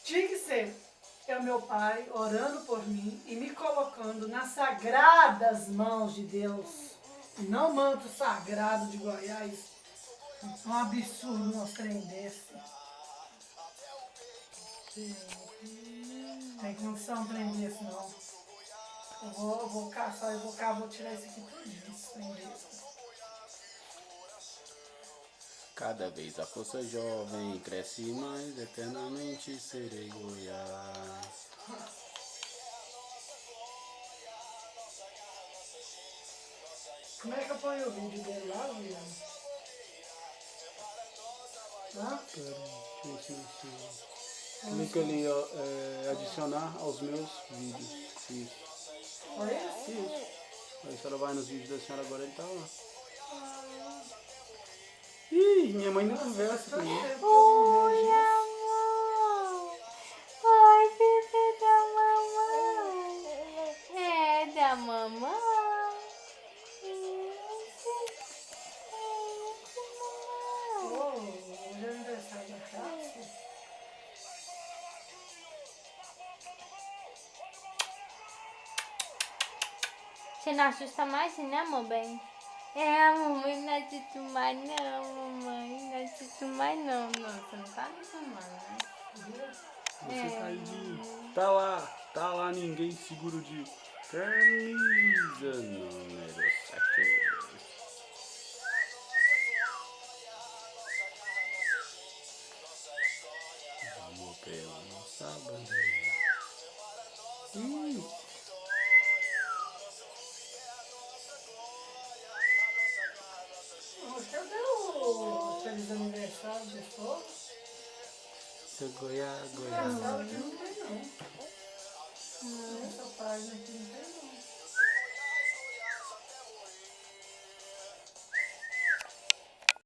Tinha que ser o meu pai orando por mim e me colocando nas sagradas mãos de Deus. E não manto sagrado de Goiás. É um absurdo um trem desse. Tem condição um trem desse, não. Eu vou caçar, vou tirar isso aqui tudinho, esse trem desse. Cada vez a força jovem cresce mais, eternamente serei Goiás. Como é que eu ponho o vídeo dele lá, William? Hã? Pera, deixa eu ver se clica ali, ó, adicionar aos meus vídeos. Isso. Foi isso? Isso. Aí a senhora vai nos vídeos da senhora agora, ele tá lá. Ih, minha mãe não conversa Faz comigo. tanto tempo que eu não vejo isso. Amor! Oi, bebê da mamãe! É da mamãe! Oh, hoje é aniversário da Cátia. Você não assusta mais, né, amor bem? É, a mamãe não assusta mais não, mamãe. Não assusta mais não. Não, você não tá acostumando, né? Você tá aí de... Tá lá, ninguém seguro de camisa número 7. Vamos pela nossa bandeira. Mas cadê o feliz aniversário de fogo? Seu Goiás, Aniversário Goiás. aqui não tem, não. Nessa página aqui não tem,